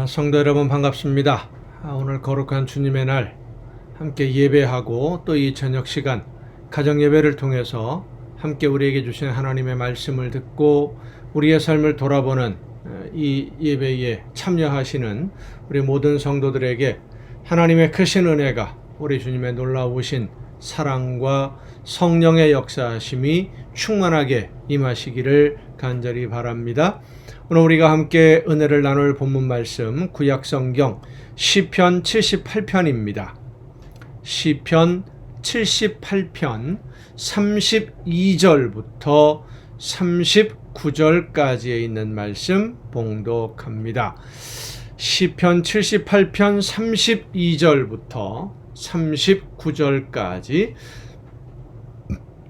성도 여러분 반갑습니다. 오늘 거룩한 주님의 날 함께 예배하고 또 이 저녁 시간 가정 예배를 통해서 함께 우리에게 주신 하나님의 말씀을 듣고 우리의 삶을 돌아보는 이 예배에 참여하시는 우리 모든 성도들에게 하나님의 크신 은혜가 우리 주님의 놀라우신 사랑과 성령의 역사하심이 충만하게 임하시기를 간절히 바랍니다. 오늘 우리가 함께 은혜를 나눌 본문 말씀 구약성경 시편 78편입니다. 시편 78편 32절부터 39절까지에 있는 말씀 봉독합니다. 시편 78편 32절부터 39절까지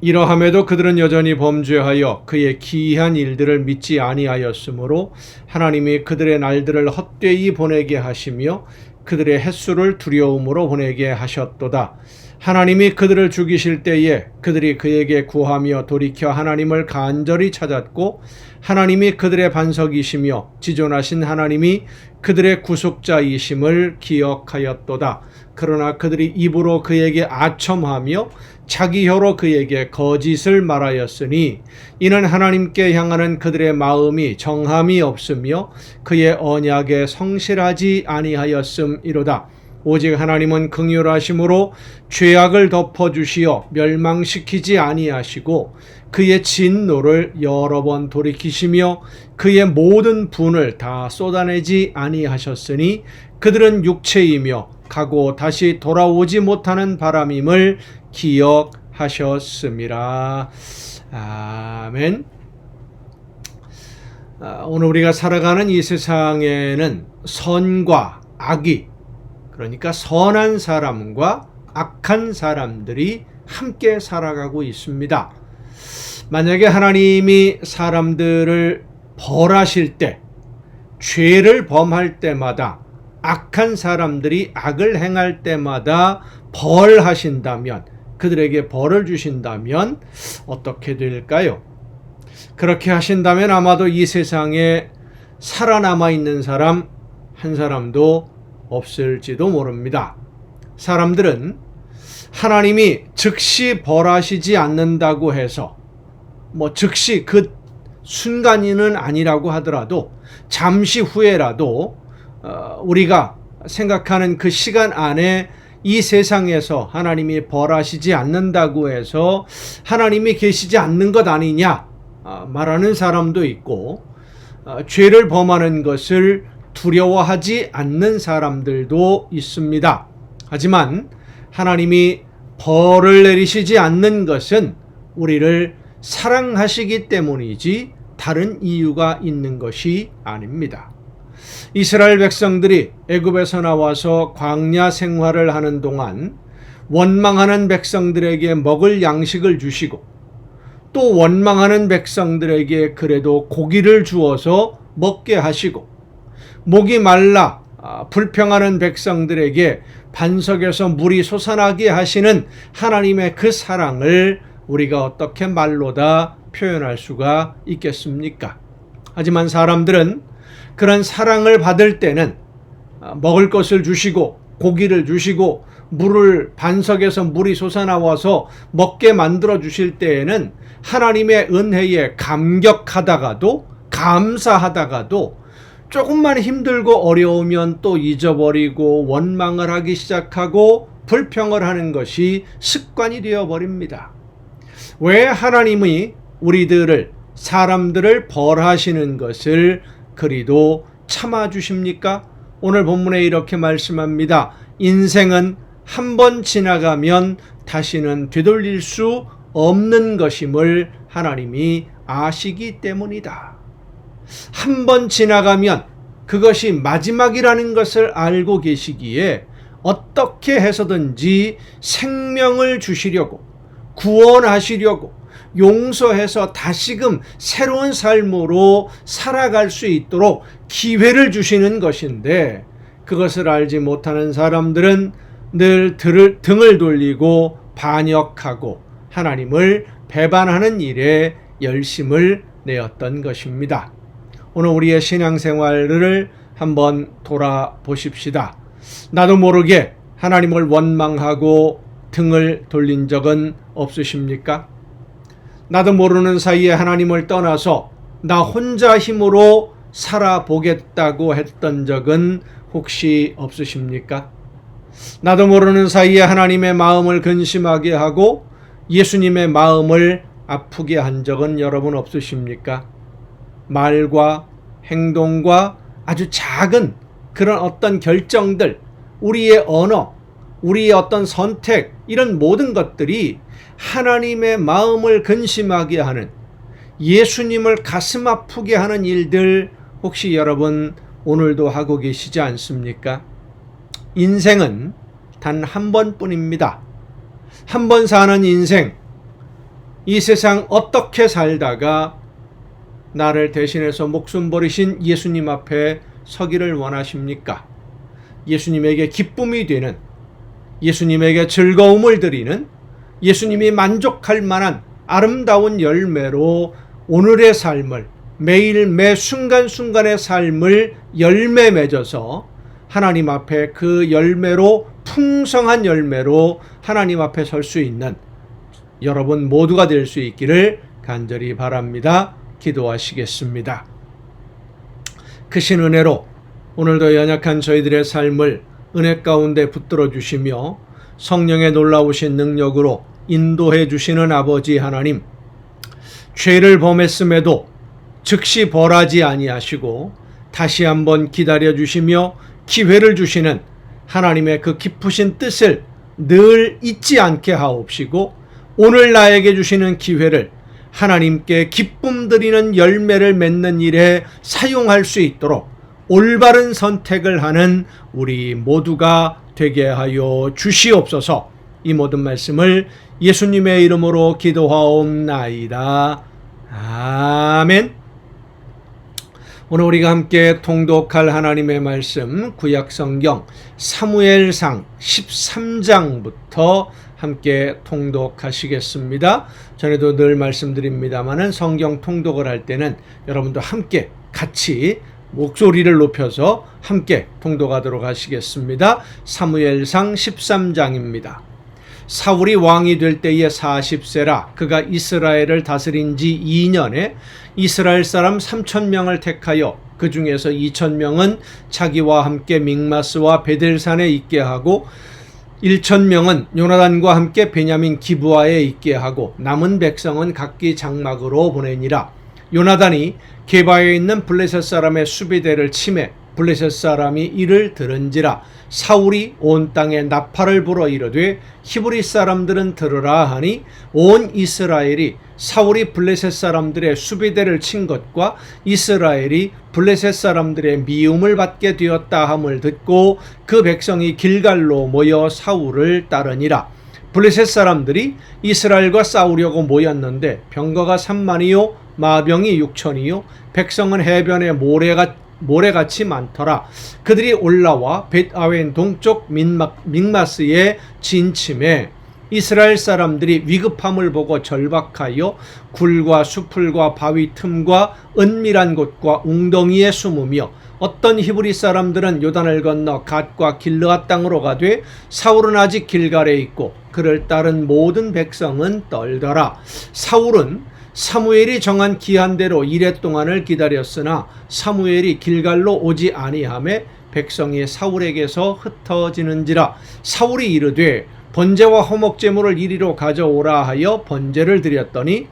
이러함에도 그들은 여전히 범죄하여 그의 기이한 일들을 믿지 아니하였으므로 하나님이 그들의 날들을 헛되이 보내게 하시며 그들의 햇수를 두려움으로 보내게 하셨도다. 하나님이 그들을 죽이실 때에 그들이 그에게 구하며 돌이켜 하나님을 간절히 찾았고 하나님이 그들의 반석이시며 지존하신 하나님이 그들의 구속자이심을 기억하였도다. 그러나 그들이 입으로 그에게 아첨하며 자기 혀로 그에게 거짓을 말하였으니 이는 하나님께 향하는 그들의 마음이 정함이 없으며 그의 언약에 성실하지 아니하였음이로다. 오직 하나님은 긍휼하심으로 죄악을 덮어주시어 멸망시키지 아니하시고 그의 진노를 여러 번 돌이키시며 그의 모든 분을 다 쏟아내지 아니하셨으니 그들은 육체이며 가고 다시 돌아오지 못하는 바람임을 기억하셨음이라. 아멘. 오늘 우리가 살아가는 이 세상에는 선과 악이, 그러니까 선한 사람과 악한 사람들이 함께 살아가고 있습니다. 만약에 하나님이 사람들을 벌하실 때, 죄를 범할 때마다 악한 사람들이 악을 행할 때마다 벌하신다면, 그들에게 벌을 주신다면 어떻게 될까요? 그렇게 하신다면 아마도 이 세상에 살아남아 있는 사람 한 사람도 없을지도 모릅니다. 사람들은 하나님이 즉시 벌하시지 않는다고 해서 즉시 그 순간이는 아니라고 하더라도 잠시 후에라도 우리가 생각하는 그 시간 안에 이 세상에서 하나님이 벌하시지 않는다고 해서 하나님이 계시지 않는 것 아니냐 말하는 사람도 있고, 죄를 범하는 것을 두려워하지 않는 사람들도 있습니다. 하지만 하나님이 벌을 내리시지 않는 것은 우리를 사랑하시기 때문이지 다른 이유가 있는 것이 아닙니다. 이스라엘 백성들이 애굽에서 나와서 광야 생활을 하는 동안 원망하는 백성들에게 먹을 양식을 주시고 또 원망하는 백성들에게 그래도 고기를 주어서 먹게 하시고, 목이 말라 불평하는 백성들에게 반석에서 물이 솟아나게 하시는 하나님의 그 사랑을 우리가 어떻게 말로 다 표현할 수가 있겠습니까? 하지만 사람들은 그런 사랑을 받을 때는 먹을 것을 주시고 고기를 주시고 물을 반석에서 물이 솟아나와서 먹게 만들어 주실 때에는 하나님의 은혜에 감격하다가도 감사하다가도 조금만 힘들고 어려우면 또 잊어버리고 원망을 하기 시작하고 불평을 하는 것이 습관이 되어버립니다. 왜 하나님이 우리들을, 사람들을 벌하시는 것을 그리도 참아주십니까? 오늘 본문에 이렇게 말씀합니다. 인생은 한 번 지나가면 다시는 되돌릴 수 없는 것임을 하나님이 아시기 때문이다. 한 번 지나가면 그것이 마지막이라는 것을 알고 계시기에 어떻게 해서든지 생명을 주시려고, 구원하시려고, 용서해서 다시금 새로운 삶으로 살아갈 수 있도록 기회를 주시는 것인데, 그것을 알지 못하는 사람들은 늘 등을 돌리고 반역하고 하나님을 배반하는 일에 열심을 내었던 것입니다. 오늘 우리의 신앙생활을 한번 돌아보십시다. 나도 모르게 하나님을 원망하고 등을 돌린 적은 없으십니까? 나도 모르는 사이에 하나님을 떠나서 나 혼자 힘으로 살아보겠다고 했던 적은 혹시 없으십니까? 나도 모르는 사이에 하나님의 마음을 근심하게 하고 예수님의 마음을 아프게 한 적은 여러분 없으십니까? 말과 행동과 아주 작은 그런 어떤 결정들, 우리의 언어, 우리의 어떤 선택, 이런 모든 것들이 하나님의 마음을 근심하게 하는, 예수님을 가슴 아프게 하는 일들 혹시 여러분 오늘도 하고 계시지 않습니까? 인생은 단 한 번뿐입니다. 한 번 사는 인생, 이 세상 어떻게 살다가 나를 대신해서 목숨 버리신 예수님 앞에 서기를 원하십니까? 예수님에게 기쁨이 되는, 예수님에게 즐거움을 드리는, 예수님이 만족할 만한 아름다운 열매로 오늘의 삶을, 매일 매 순간순간의 삶을 열매 맺어서 하나님 앞에 그 열매로, 풍성한 열매로 하나님 앞에 설 수 있는 여러분 모두가 될 수 있기를 간절히 바랍니다. 기도하시겠습니다. 크신 은혜로 오늘도 연약한 저희들의 삶을 은혜 가운데 붙들어 주시며 성령의 놀라우신 능력으로 인도해 주시는 아버지 하나님, 죄를 범했음에도 즉시 벌하지 아니하시고 다시 한번 기다려 주시며 기회를 주시는 하나님의 그 깊으신 뜻을 늘 잊지 않게 하옵시고, 오늘 나에게 주시는 기회를 하나님께 기쁨 드리는 열매를 맺는 일에 사용할 수 있도록 올바른 선택을 하는 우리 모두가 되게 하여 주시옵소서. 이 모든 말씀을 예수님의 이름으로 기도하옵나이다. 아멘. 오늘 우리가 함께 통독할 하나님의 말씀, 구약성경 사무엘상 13장부터 함께 통독하시겠습니다. 전에도 늘 말씀드립니다마는 성경 통독을 할 때는 여러분도 함께 같이 목소리를 높여서 함께 통독하도록 하시겠습니다. 사무엘상 13장입니다. 사울이 왕이 될 때에 40세라 그가 이스라엘을 다스린 지 2년에 이스라엘 사람 3,000명을 택하여 그 중에서 2,000명은 자기와 함께 믹마스와 베델산에 있게 하고 1,000명은 요나단과 함께 베냐민 기브아에 있게 하고 남은 백성은 각기 장막으로 보내니라. 요나단이 게바에 있는 블레셋 사람의 수비대를 치매 블레셋 사람이 이를 들은지라. 사울이 온 땅에 나팔을 불어 이르되 히브리 사람들은 들으라 하니 온 이스라엘이 사울이 블레셋 사람들의 수비대를 친 것과 이스라엘이 블레셋 사람들의 미움을 받게 되었다 함을 듣고 그 백성이 길갈로 모여 사울을 따르니라. 블레셋 사람들이 이스라엘과 싸우려고 모였는데 병거가 3만이요 마병이 6천이요 백성은 해변에 모래같이 많더라. 그들이 올라와 벳아웬 동쪽 믹마스에 진침해 이스라엘 사람들이 위급함을 보고 절박하여 굴과 수풀과 바위 틈과 은밀한 곳과 웅덩이에 숨으며 어떤 히브리 사람들은 요단을 건너 갓과 길르앗 땅으로 가되 사울은 아직 길갈에 있고 그를 따른 모든 백성은 떨더라. 사울은 사무엘이 정한 기한대로 이레 동안을 기다렸으나 사무엘이 길갈로 오지 아니하매 백성이 사울에게서 흩어지는지라. 사울이 이르되 번제와 화목제물을 이리로 가져오라 하여 번제를 드렸더니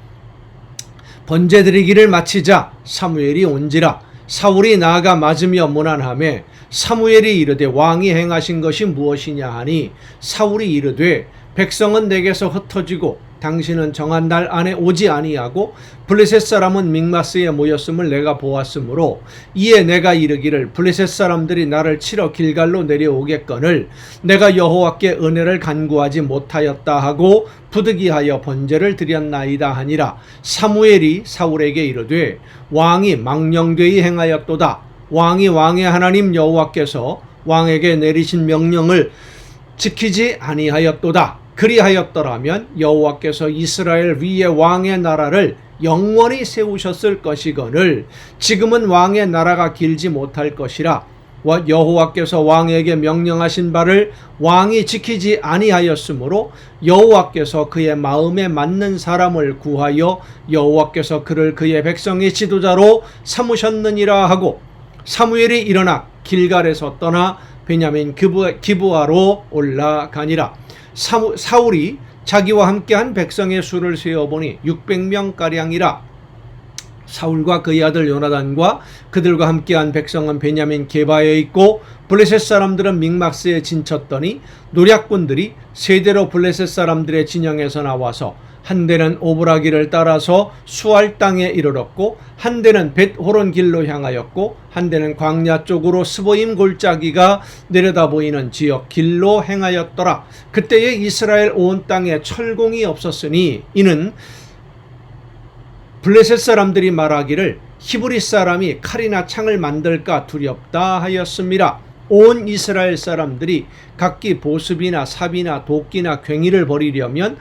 번제 드리기를 마치자 사무엘이 온지라. 사울이 나아가 맞으며 문안하매 사무엘이 이르되 왕이 행하신 것이 무엇이냐 하니 사울이 이르되 백성은 내게서 흩어지고 당신은 정한 날 안에 오지 아니하고 블레셋 사람은 믹마스에 모였음을 내가 보았으므로 이에 내가 이르기를 블레셋 사람들이 나를 치러 길갈로 내려오겠거늘 내가 여호와께 은혜를 간구하지 못하였다 하고 부득이하여 번제를 드렸나이다 하니라. 사무엘이 사울에게 이르되 왕이 망령되이 행하였도다. 왕이 왕의 하나님 여호와께서 왕에게 내리신 명령을 지키지 아니하였도다. 그리하였더라면 여호와께서 이스라엘 위에 왕의 나라를 영원히 세우셨을 것이거늘 지금은 왕의 나라가 길지 못할 것이라. 여호와께서 왕에게 명령하신 바를 왕이 지키지 아니하였으므로 여호와께서 그의 마음에 맞는 사람을 구하여 여호와께서 그를 그의 백성의 지도자로 삼으셨느니라 하고, 사무엘이 일어나 길갈에서 떠나 베냐민 기브아로 올라가니라. 사울이 자기와 함께한 백성의 수를 세어보니 600명가량이라. 사울과 그의 아들 요나단과 그들과 함께한 백성은 베냐민 게바에 있고, 블레셋 사람들은 믹마스에 진쳤더니 노략군들이 세대로 블레셋 사람들의 진영에서 나와서 한 대는 오브라기를 따라서 수알 땅에 이르렀고, 한 대는 벳호론 길로 향하였고, 한 대는 광야 쪽으로 스보임 골짜기가 내려다 보이는 지역 길로 행하였더라. 그때에 이스라엘 온 땅에 철공이 없었으니 이는 블레셋 사람들이 말하기를 히브리 사람이 칼이나 창을 만들까 두렵다 하였습니다. 온 이스라엘 사람들이 각기 보습이나 삽이나 도끼나 괭이를 버리려면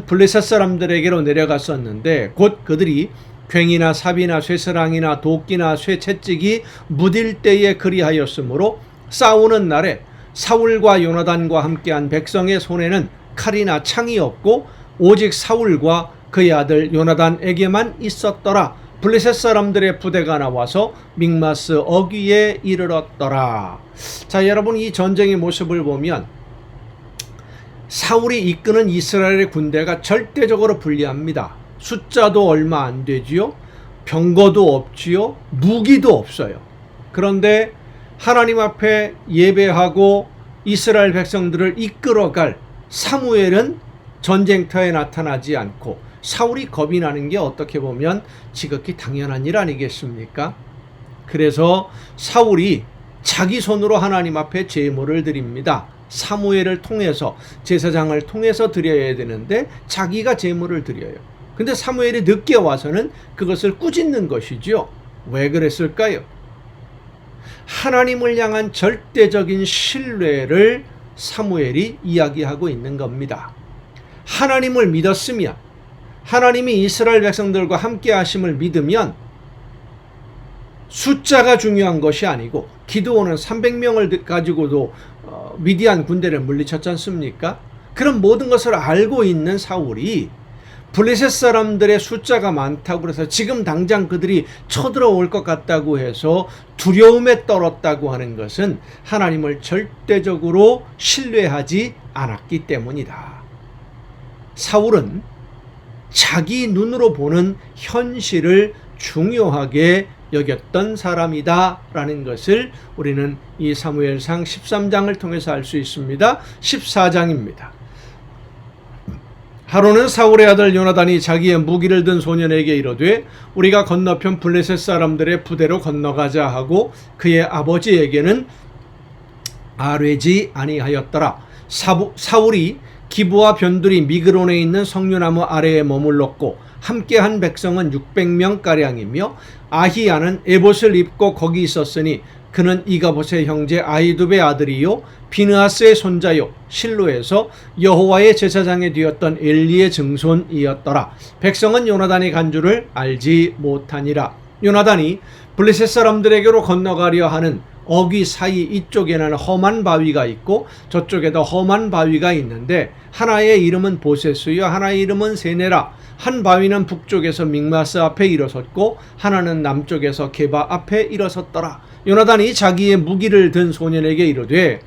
블레셋 사람들에게로 내려갔었는데, 곧 그들이 괭이나 삽이나 쇠사랑이나 도끼나 쇠채찍이 무딜 때에 그리하였으므로 싸우는 날에 사울과 요나단과 함께한 백성의 손에는 칼이나 창이 없고 오직 사울과 그의 아들 요나단에게만 있었더라. 블레셋 사람들의 부대가 나와서 믹마스 어귀에 이르렀더라. 자, 여러분, 이 전쟁의 모습을 보면 사울이 이끄는 이스라엘의 군대가 절대적으로 불리합니다. 숫자도 얼마 안 되지요. 병거도 없지요. 무기도 없어요. 그런데 하나님 앞에 예배하고 이스라엘 백성들을 이끌어갈 사무엘은 전쟁터에 나타나지 않고, 사울이 겁이 나는 게 어떻게 보면 지극히 당연한 일 아니겠습니까? 그래서 사울이 자기 손으로 하나님 앞에 제물을 드립니다. 사무엘을 통해서, 제사장을 통해서 드려야 되는데 자기가 제물을 드려요. 근데 사무엘이 늦게 와서는 그것을 꾸짖는 것이죠. 왜 그랬을까요? 하나님을 향한 절대적인 신뢰를 사무엘이 이야기하고 있는 겁니다. 하나님을 믿었으면, 하나님이 이스라엘 백성들과 함께 하심을 믿으면 숫자가 중요한 것이 아니고, 기드온은 300명을 가지고도 미디안 군대를 물리쳤지 않습니까? 그런 모든 것을 알고 있는 사울이 블레셋 사람들의 숫자가 많다고 해서 지금 당장 그들이 쳐들어올 것 같다고 해서 두려움에 떨었다고 하는 것은 하나님을 절대적으로 신뢰하지 않았기 때문이다. 사울은 자기 눈으로 보는 현실을 중요하게 여겼던 사람이다 라는 것을 우리는 이 사무엘상 13장을 통해서 알 수 있습니다. 14장입니다. 하루는 사울의 아들 요나단이 자기의 무기를 든 소년에게 이르되 우리가 건너편 블레셋 사람들의 부대로 건너가자 하고, 그의 아버지에게는 아뢰지 아니하였더라. 사울이 기브와 변두리 미그론에 있는 석류나무 아래에 머물렀고, 함께한 백성은 600명가량이며 아히야는 에봇을 입고 거기 있었으니 그는 이가봇의 형제 아히두베의 아들이요 비느하스의 손자요 실로에서 여호와의 제사장이 되었던 엘리의 증손이었더라. 백성은 요나단이 간 줄을 알지 못하니라. 요나단이 블레셋 사람들에게로 건너가려 하는 어귀 사이 이쪽에는 험한 바위가 있고 저쪽에도 험한 바위가 있는데, 하나의 이름은 보세스요 하나의 이름은 세네라. 한 바위는 북쪽에서 믹마스 앞에 일어섰고 하나는 남쪽에서 게바 앞에 일어섰더라. 요나단이 자기의 무기를 든 소년에게 이르되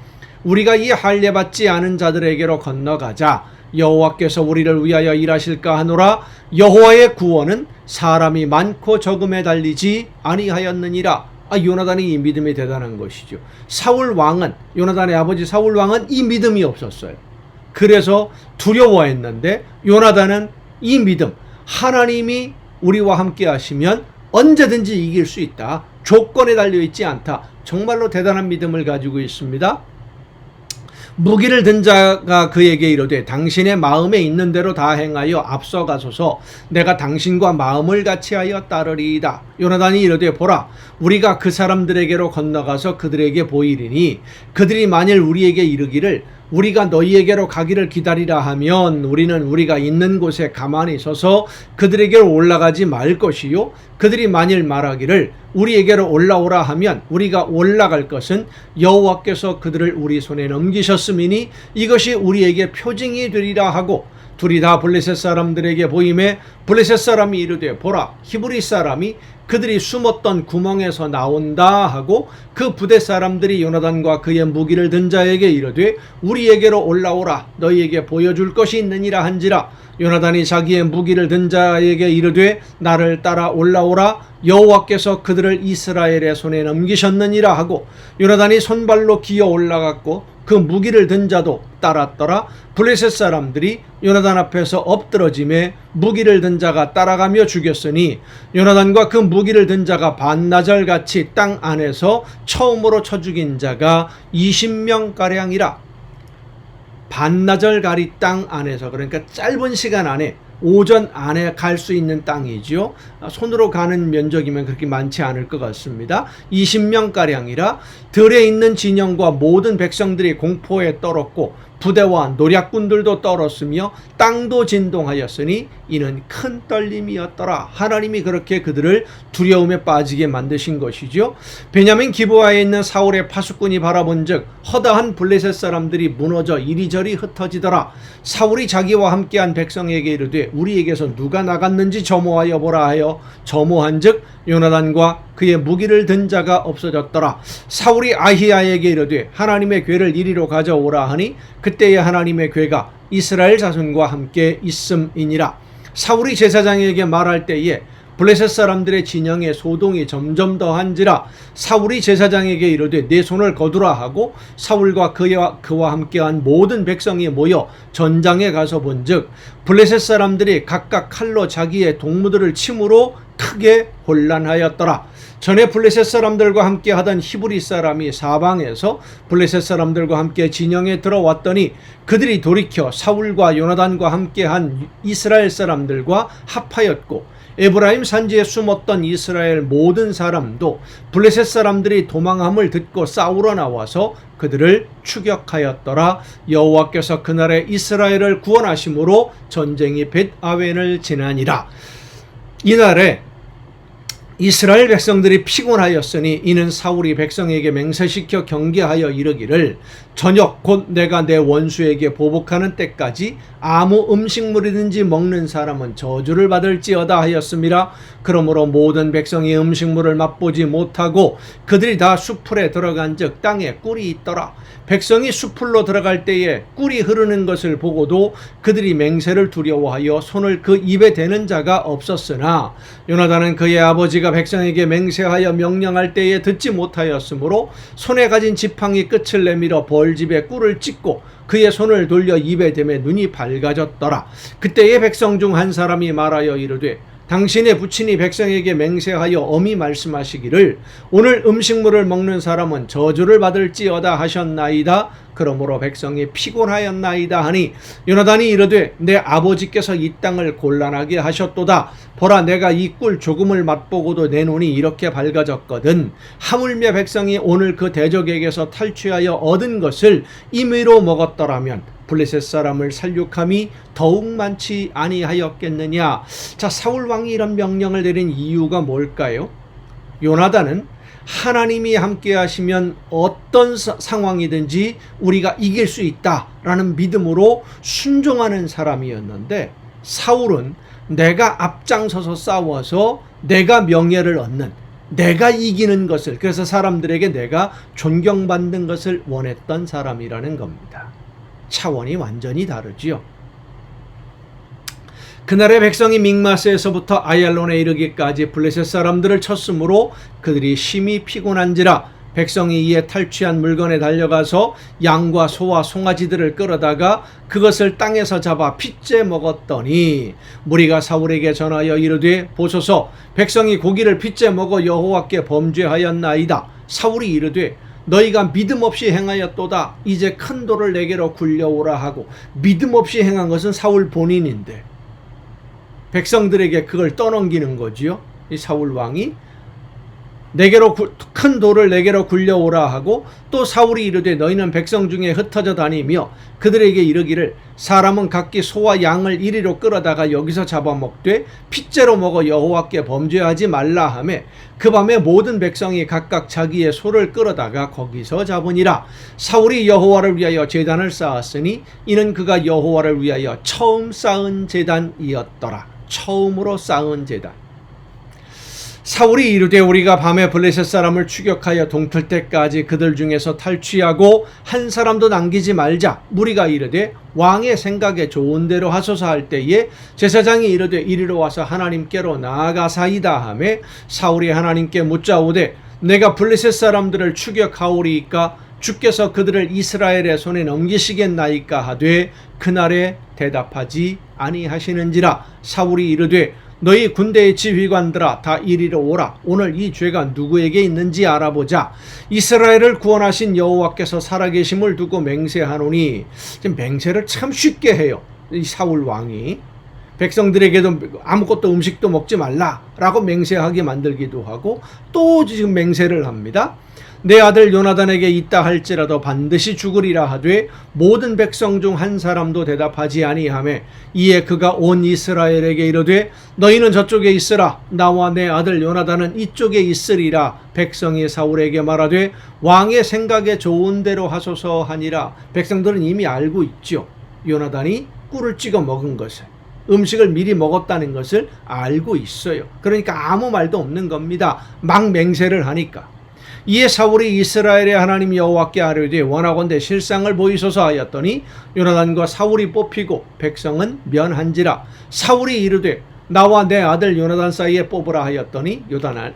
우리가 이 할례받지 않은 자들에게로 건너가자. 여호와께서 우리를 위하여 일하실까 하노라. 여호와의 구원은 사람이 많고 적음에 달리지 아니하였느니라. 요나단이 이 믿음이 대단한 것이죠. 사울 왕은, 요나단의 아버지 사울 왕은 이 믿음이 없었어요. 그래서 두려워했는데 요나단은 이 믿음, 하나님이 우리와 함께 하시면 언제든지 이길 수 있다, 조건에 달려있지 않다, 정말로 대단한 믿음을 가지고 있습니다. 무기를 든 자가 그에게 이르되 당신의 마음에 있는 대로 다 행하여 앞서가소서. 내가 당신과 마음을 같이하여 따르리이다. 요나단이 이르되 보라 우리가 그 사람들에게로 건너가서 그들에게 보이리니 그들이 만일 우리에게 이르기를 우리가 너희에게로 가기를 기다리라 하면 우리는 우리가 있는 곳에 가만히 서서 그들에게로 올라가지 말 것이요 그들이 만일 말하기를 우리에게로 올라오라 하면 우리가 올라갈 것은 여호와께서 그들을 우리 손에 넘기셨음이니 이것이 우리에게 표징이 되리라 하고 둘이 다 블레셋 사람들에게 보임에 블레셋 사람이 이르되 보라 히브리 사람이 그들이 숨었던 구멍에서 나온다 하고 그 부대 사람들이 요나단과 그의 무기를 든 자에게 이르되 우리에게로 올라오라 너희에게 보여줄 것이 있느니라 한지라 요나단이 자기의 무기를 든 자에게 이르되 나를 따라 올라오라 여호와께서 그들을 이스라엘의 손에 넘기셨느니라 하고 요나단이 손발로 기어 올라갔고 그 무기를 든 자도 따랐더라. 블레셋 사람들이 요나단 앞에서 엎드러짐에 무기를 든 자가 따라가며 죽였으니 요나단과 그 무기를 든 자가 반나절같이 땅 안에서 처음으로 쳐 죽인 자가 20명가량이라. 반나절가리 땅 안에서, 그러니까 짧은 시간 안에 오전 안에 갈 수 있는 땅이지요. 손으로 가는 면적이면 그렇게 많지 않을 것 같습니다. 20명가량이라 들에 있는 진영과 모든 백성들이 공포에 떨었고 부대와 노략군들도 떨었으며 땅도 진동하였으니 이는 큰 떨림이었더라. 하나님이 그렇게 그들을 두려움에 빠지게 만드신 것이죠. 베냐민 기브아에 있는 사울의 파수꾼이 바라본즉 허다한 블레셋 사람들이 무너져 이리저리 흩어지더라. 사울이 자기와 함께한 백성에게 이르되 우리에게서 누가 나갔는지 점호하여 보라 하여 점호한즉 요나단과 그의 무기를 든 자가 없어졌더라. 사울이 아히야에게 이르되 하나님의 궤를 이리로 가져오라 하니 그때에 하나님의 궤가 이스라엘 자손과 함께 있음이니라. 사울이 제사장에게 말할 때에 블레셋 사람들의 진영에 소동이 점점 더한지라. 사울이 제사장에게 이르되 내 손을 거두라 하고 사울과 그와 함께한 모든 백성이 모여 전장에 가서 본즉 블레셋 사람들이 각각 칼로 자기의 동무들을 침으로 크게 혼란하였더라. 전에 블레셋 사람들과 함께 하던 히브리 사람이 사방에서 블레셋 사람들과 함께 진영에 들어왔더니 그들이 돌이켜 사울과 요나단과 함께한 이스라엘 사람들과 합하였고 에브라임 산지에 숨었던 이스라엘 모든 사람도 블레셋 사람들이 도망함을 듣고 싸우러 나와서 그들을 추격하였더라. 여호와께서 그날에 이스라엘을 구원하심으로 전쟁이 벳아웬을 지나니라. 이날에 이스라엘 백성들이 피곤하였으니 이는 사울이 백성에게 맹세시켜 경계하여 이르기를 저녁 곧 내가 내 원수에게 보복하는 때까지 아무 음식물이든지 먹는 사람은 저주를 받을지어다 하였음이라. 그러므로 모든 백성이 음식물을 맛보지 못하고 그들이 다 수풀에 들어간즉 땅에 꿀이 있더라. 백성이 수풀로 들어갈 때에 꿀이 흐르는 것을 보고도 그들이 맹세를 두려워하여 손을 그 입에 대는 자가 없었으나 요나단은 그의 아버지가 백성에게 맹세하여 명령할 때에 듣지 못하였으므로 손에 가진 지팡이 끝을 내밀어 벌집에 꿀을 찢고 그의 손을 돌려 입에 대매 눈이 밝아졌더라. 그때의 백성 중 한 사람이 말하여 이르되 당신의 부친이 백성에게 맹세하여 엄히 말씀하시기를 오늘 음식물을 먹는 사람은 저주를 받을지어다 하셨나이다. 그러므로 백성이 피곤하였나이다 하니 요나단이 이르되 내 아버지께서 이 땅을 곤란하게 하셨도다. 보라 내가 이 꿀 조금을 맛보고도 내 눈이 이렇게 밝아졌거든. 하물며 백성이 오늘 그 대적에게서 탈취하여 얻은 것을 임의로 먹었더라면 블레셋 사람을 살육함이 더욱 많지 아니하였겠느냐. 자, 사울 왕이 이런 명령을 내린 이유가 뭘까요? 요나단은 하나님이 함께 하시면 어떤 상황이든지 우리가 이길 수 있다라는 믿음으로 순종하는 사람이었는데 사울은 내가 앞장서서 싸워서 내가 명예를 얻는, 내가 이기는 것을, 그래서 사람들에게 내가 존경받는 것을 원했던 사람이라는 겁니다. 차원이 완전히 다르지요. 그날의 백성이 믹마스에서부터 아얄론에 이르기까지 블레셋 사람들을 쳤으므로 그들이 심히 피곤한지라. 백성이 이에 탈취한 물건에 달려가서 양과 소와 송아지들을 끌어다가 그것을 땅에서 잡아 핏째 먹었더니 무리가 사울에게 전하여 이르되 보소서 백성이 고기를 핏째 먹어 여호와께 범죄하였나이다. 사울이 이르되 너희가 믿음 없이 행하였도다. 이제 큰 돌을 내게로 굴려오라 하고, 믿음 없이 행한 것은 사울 본인인데 백성들에게 그걸 떠넘기는 거지요. 이 사울 왕이 내게로 큰 돌을 내게로 굴려오라 하고 또 사울이 이르되 너희는 백성 중에 흩어져 다니며 그들에게 이르기를 사람은 각기 소와 양을 이리로 끌어다가 여기서 잡아먹되 핏째로 먹어 여호와께 범죄하지 말라 하매 그 밤에 모든 백성이 각각 자기의 소를 끌어다가 거기서 잡으니라. 사울이 여호와를 위하여 제단을 쌓았으니 이는 그가 여호와를 위하여 처음 쌓은 제단이었더라. 처음으로 쌓은 제단. 사울이 이르되 우리가 밤에 블레셋 사람을 추격하여 동틀 때까지 그들 중에서 탈취하고 한 사람도 남기지 말자. 무리가 이르되 왕의 생각에 좋은 대로 하소서 할 때에 제사장이 이르되 이리로 와서 하나님께로 나아가사이다 하매 사울이 하나님께 묻자오되 내가 블레셋 사람들을 추격하오리이까 주께서 그들을 이스라엘의 손에 넘기시겠나이까 하되 그날에 대답하지 아니하시는지라. 사울이 이르되 너희 군대의 지휘관들아 다 이리로 오라. 오늘 이 죄가 누구에게 있는지 알아보자. 이스라엘을 구원하신 여호와께서 살아계심을 두고 맹세하노니. 지금 맹세를 참 쉽게 해요. 이 사울 왕이 백성들에게도 아무것도 음식도 먹지 말라라고 맹세하게 만들기도 하고 또 지금 맹세를 합니다. 내 아들 요나단에게 있다 할지라도 반드시 죽으리라 하되 모든 백성 중 한 사람도 대답하지 아니하매 이에 그가 온 이스라엘에게 이르되 너희는 저쪽에 있으라 나와 내 아들 요나단은 이쪽에 있으리라. 백성이 사울에게 말하되 왕의 생각에 좋은 대로 하소서 하니라. 백성들은 이미 알고 있죠. 요나단이 꿀을 찍어 먹은 것을, 음식을 미리 먹었다는 것을 알고 있어요. 그러니까 아무 말도 없는 겁니다. 막 맹세를 하니까. 이에 사울이 이스라엘의 하나님 여호와께 아뢰되 원하건대 실상을 보이소서 하였더니 요나단과 사울이 뽑히고 백성은 면한지라. 사울이 이르되 나와 내 아들 요나단 사이에 뽑으라 하였더니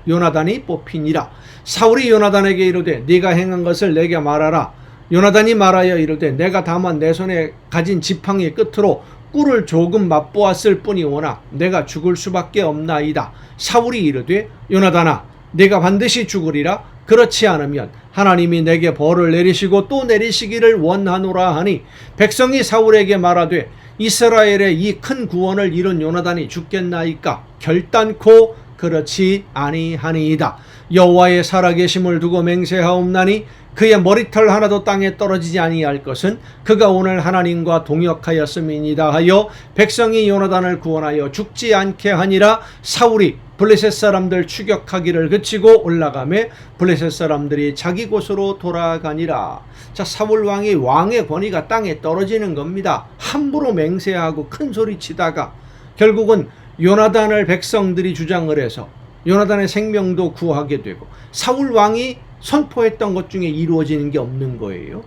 요나단이 뽑히니라. 사울이 요나단에게 이르되 네가 행한 것을 내게 말하라. 요나단이 말하여 이르되 내가 다만 내 손에 가진 지팡이 끝으로 꿀을 조금 맛보았을 뿐이오나 내가 죽을 수밖에 없나이다. 사울이 이르되 요나단아 네가 반드시 죽으리라. 그렇지 않으면 하나님이 내게 벌을 내리시고 또 내리시기를 원하노라 하니 백성이 사울에게 말하되 이스라엘의 이 큰 구원을 이룬 요나단이 죽겠나이까. 결단코 그렇지 아니하니이다. 여호와의 살아계심을 두고 맹세하옵나니 그의 머리털 하나도 땅에 떨어지지 아니할 것은 그가 오늘 하나님과 동역하였음이니이다 하여 백성이 요나단을 구원하여 죽지 않게 하니라. 사울이 블레셋 사람들 추격하기를 그치고 올라가매 블레셋 사람들이 자기 곳으로 돌아가니라. 자, 사울 왕이 왕의 권위가 땅에 떨어지는 겁니다. 함부로 맹세하고 큰 소리 치다가 결국은 요나단을 백성들이 주장을 해서 요나단의 생명도 구하게 되고 사울 왕이 선포했던 것 중에 이루어지는 게 없는 거예요.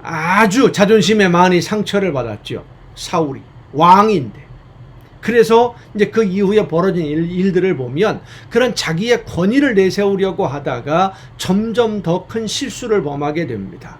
아주 자존심에 많이 상처를 받았죠. 사울이 왕인데. 그래서 이제 그 이후에 벌어진 일들을 보면 그런 자기의 권위를 내세우려고 하다가 점점 더 큰 실수를 범하게 됩니다.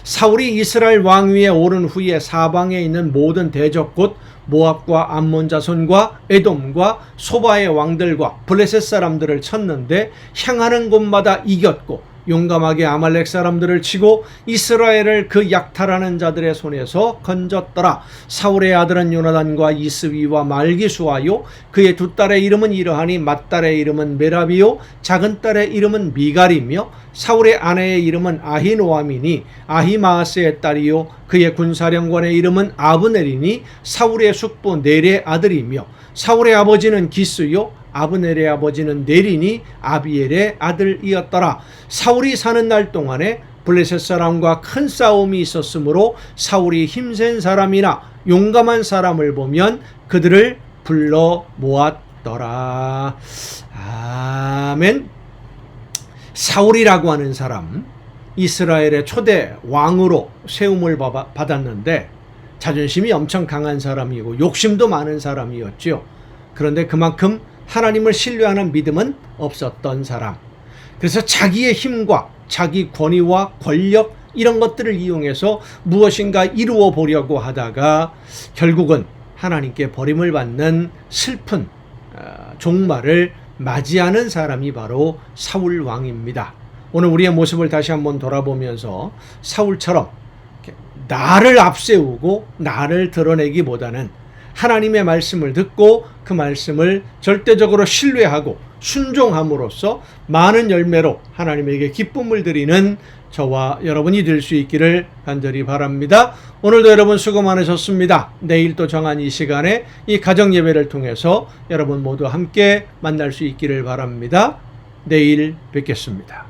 사울이 이스라엘 왕위에 오른 후에 사방에 있는 모든 대적 곧 모압과 암몬 자손과 에돔과 소바의 왕들과 블레셋 사람들을 쳤는데 향하는 곳마다 이겼고 용감하게 아말렉 사람들을 치고 이스라엘을 그 약탈하는 자들의 손에서 건졌더라. 사울의 아들은 요나단과 이스위와 말기수하요 그의 두 딸의 이름은 이러하니 맏딸의 이름은 메라비요 작은 딸의 이름은 미갈이며 사울의 아내의 이름은 아히노아미니 아히마아스의 딸이요 그의 군사령관의 이름은 아브넬이니 사울의 숙부 넬의 아들이며 사울의 아버지는 기스요 아브넬의 아버지는 넬이니 아비엘의 아들이었더라. 사울이 사는 날 동안에 블레셋 사람과 큰 싸움이 있었으므로 사울이 힘센 사람이나 용감한 사람을 보면 그들을 불러 모았더라. 아멘. 사울이라고 하는 사람, 이스라엘의 초대 왕으로 세움을 받았는데 자존심이 엄청 강한 사람이고 욕심도 많은 사람이었죠. 그런데 그만큼 하나님을 신뢰하는 믿음은 없었던 사람. 그래서 자기의 힘과 자기 권위와 권력 이런 것들을 이용해서 무엇인가 이루어 보려고 하다가 결국은 하나님께 버림을 받는 슬픈 종말을 맞이하는 사람이 바로 사울 왕입니다. 오늘 우리의 모습을 다시 한번 돌아보면서 사울처럼 나를 앞세우고 나를 드러내기보다는 하나님의 말씀을 듣고 그 말씀을 절대적으로 신뢰하고 순종함으로써 많은 열매로 하나님에게 기쁨을 드리는 저와 여러분이 될 수 있기를 간절히 바랍니다. 오늘도 여러분 수고 많으셨습니다. 내일 또 정한 이 시간에 이 가정 예배를 통해서 여러분 모두 함께 만날 수 있기를 바랍니다. 내일 뵙겠습니다.